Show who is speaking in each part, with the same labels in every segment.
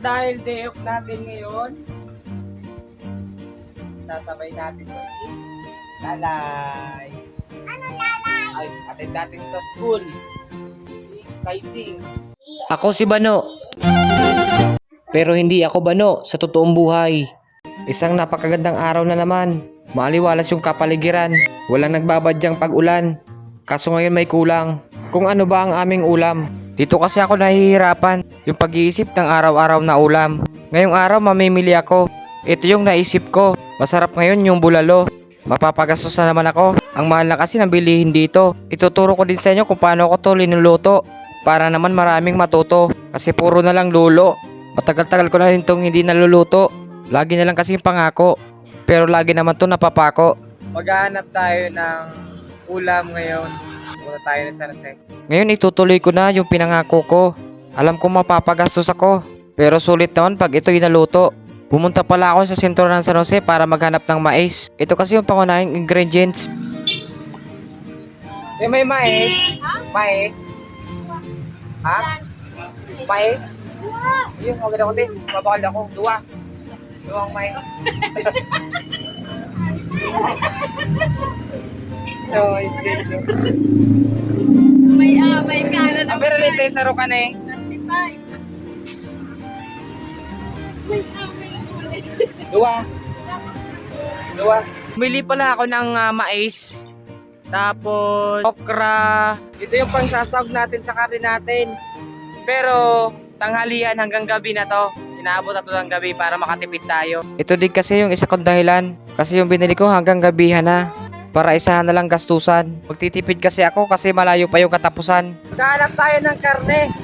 Speaker 1: Dahil day off natin ngayon, sasabay natin to lalay.
Speaker 2: Ano lalay?
Speaker 1: Ay, atin natin sa school. Si Kaising.
Speaker 3: Ako si Bano. Pero hindi ako Bano sa totoong buhay. Isang napakagandang araw na naman. Maaliwalas yung kapaligiran. Walang nagbabadyang pag-ulan. Kaso ngayon may kulang. Kung ano ba ang aming ulam. Dito kasi ako nahihirapan. Yung pag-iisip ng araw-araw na ulam. Ngayong araw mamimili ako. Ito yung naisip ko. Masarap ngayon yung bulalo. Mapapagastos na naman ako. Ang mahal na kasi ng bilihin dito. Ituturo ko din sa inyo kung paano ko to linuluto. Para naman maraming matuto. Kasi puro na lang lulo. Matagal-tagal ko na rin itong hindi naluluto. Lagi na lang kasi pangako. Pero lagi naman to napapako.
Speaker 1: Maghahanap tayo ng ulam ngayon. Muna tayo na San Jose.
Speaker 3: Ngayon itutuloy ko na yung pinangako ko. Alam ko mapapagastos ako. Pero sulit naman pag ito inaluto. Pumunta pala ako sa sentro ng San Jose para maghanap ng mais. Ito kasi yung pangunahing ingredients.
Speaker 1: May mais? Mais? Ha? Mais? Ayun, maganda ko din. Mabakal ako. Duwang mais. So, is this so.
Speaker 2: May kala na.
Speaker 1: Ang pero nito yung saro ka na eh.
Speaker 2: 95.
Speaker 1: Duwa. Bumili pala ako ng mais. Tapos, okra. Ito yung pangsasawag natin sa kari natin. Pero, tanghalian hanggang gabi na to. Inaabot na to ng gabi para makatipid tayo.
Speaker 3: Ito din kasi yung isa kong dahilan. Kasi yung binili ko hanggang gabihan na. Para isahan na lang gastusan. Magtitipid kasi ako kasi malayo pa yung katapusan.
Speaker 1: Maghanap tayo ng karne.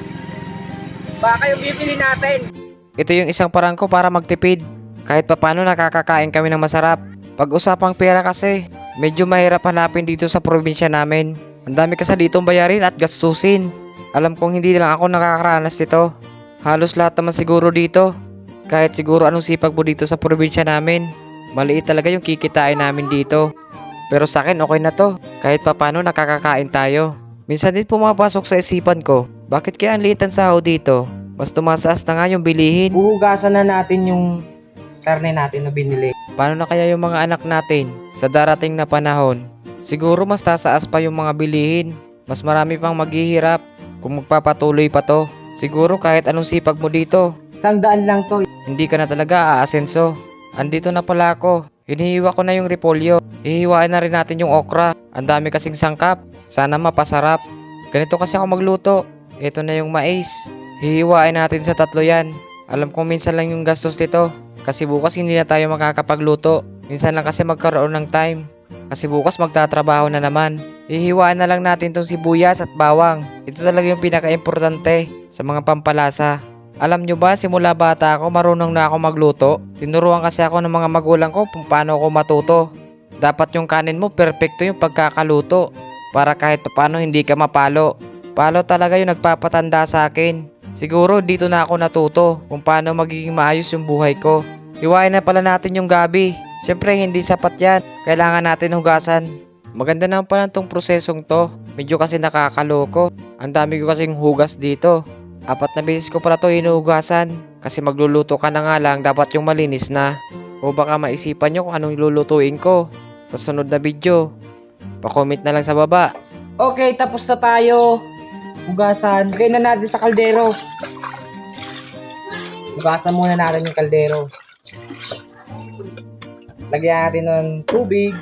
Speaker 1: Baka yung bibili natin.
Speaker 3: Ito yung isang parang ko para magtipid. Kahit papano nakakakain kami ng masarap. Pag-usapang pera kasi, medyo mahirap hanapin dito sa probinsya namin. Ang dami kasi ditong bayarin at gastusin. Alam kong hindi lang ako nakakaranas nito. Halos lahat naman siguro dito. Kahit siguro anong sipag mo dito sa probinsya namin. Maliit talaga yung kikitain namin dito. Pero sa akin okay na to. Kahit papano nakakakain tayo. Minsan din pumapasok sa isipan ko. Bakit kaya ang liit ang sahod dito? Mas tumasaas na nga yung bilihin.
Speaker 1: Uhugasan na natin yung karne natin na binili.
Speaker 3: Paano na kaya yung mga anak natin sa darating na panahon? Siguro mas tataas pa yung mga bilihin. Mas marami pang maghihirap kung magpapatuloy pa to. Siguro kahit anong sipag mo dito,
Speaker 1: 100 lang to.
Speaker 3: hindi ka na talaga aasenso. Andito na pala ako. Hinihiwa ko na yung repolyo. Hihiwain na rin natin yung okra. Ang dami kasing sangkap. Sana mapasarap. Ganito kasi ako magluto. Ito na yung mais. Hihiwain natin sa 3 yan. Alam kong minsan lang yung gastos nito. Kasi bukas hindi na tayo makakapagluto. Minsan lang kasi magkaroon ng time. Kasi bukas magtatrabaho na naman. Hihiwain na lang natin tong sibuyas at bawang. Ito talaga yung pinaka-importante sa mga pampalasa. Alam nyo ba, simula bata ako marunong na ako magluto. Tinuruan kasi ako ng mga magulang ko kung paano ako matuto. Dapat yung kanin mo perfecto yung pagkakaluto. Para kahit paano hindi ka mapalo. Palo talaga yung nagpapatanda sa akin. Siguro dito na ako natuto kung paano magiging maayos yung buhay ko. Hiwain na pala natin yung gabi. Siyempre hindi sapat yan. Kailangan natin hugasan. Maganda naman pala tong prosesong to. Medyo kasi nakakaloko. Ang dami ko kasing hugas dito. 4 na beses ko pala to hinuhugasan. Kasi magluluto ka na nga lang, dapat yung malinis na. O baka maisipan nyo kung anong lulutuin ko sa sunod na video. Pa-comment na lang sa baba.
Speaker 1: Okay, tapos na tayo. Hugasan. Lagay na natin sa kaldero. Hugasan muna natin yung kaldero. Lagyan natin ng tubig.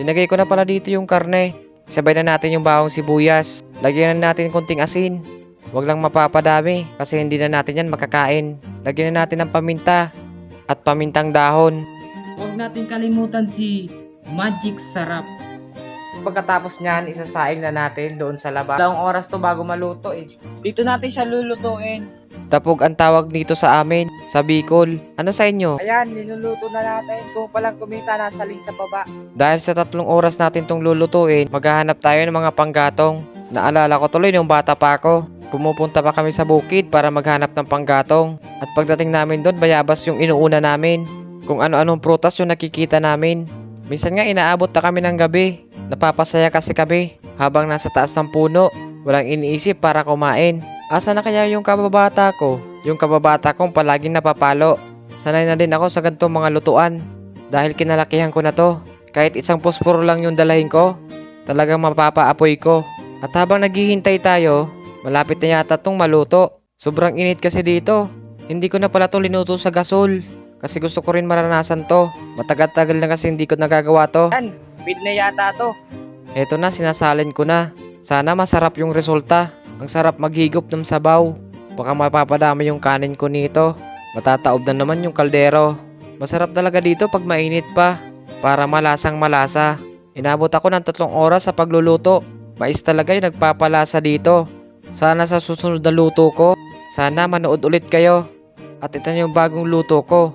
Speaker 3: Dinagay ko na pala dito yung karne. Sabay na natin yung bawang sibuyas. Lagyan na natin konting asin. Huwag lang mapapadami kasi hindi na natin yan makakain. Lagyan na natin ng paminta at pamintang dahon.
Speaker 1: Huwag natin kalimutan si Magic Sarap. Pagkatapos niyan, isasaing na natin doon sa labas. Dalawang oras to bago maluto eh. Dito natin siya lulutuin.
Speaker 3: Tapog ang tawag dito sa amin, sa Bicol. Ano sa inyo?
Speaker 1: Ayan, niluluto na natin. Kung palang kumita, nasa link sa baba.
Speaker 3: Dahil sa 3 oras natin tong lulutuin, maghahanap tayo ng mga panggatong. Naalala ko tuloy nung bata pa ako. Pumupunta pa kami sa bukid para maghanap ng panggatong. At pagdating namin doon, bayabas yung inuuna namin. Kung ano-anong prutas yung nakikita namin. Minsan nga inaabot na kami ng gabi. Napapasaya kasi kami habang nasa taas ng puno. Walang iniisip para kumain. Asa na kaya yung kababata ko? Yung kababata kong palaging napapalo. Sanay na din ako sa ganitong mga lutuan. Dahil kinalakihan ko na to. Kahit isang posporo lang yung dalahin ko, talagang mapapaapoy ko. At habang naghihintay tayo, malapit na yata tong maluto. Sobrang init kasi dito. Hindi ko na pala to linuto sa gasol. Kasi gusto ko rin maranasan to. Matagal-tagal na kasi hindi ko nagagawa to.
Speaker 1: Yan, feed na yata to.
Speaker 3: Eto na, sinasalin ko na. Sana masarap yung resulta. Ang sarap maghigop ng sabaw. Baka mapapadami yung kanin ko nito. Matataob na naman yung kaldero. Masarap talaga dito pag mainit pa. Para malasang malasa. Inabot ako ng 3 oras sa pagluluto. Mais talaga yung nagpapalasa dito. Sana sa susunod na luto ko, sana manood ulit kayo. At ito na yung bagong luto ko.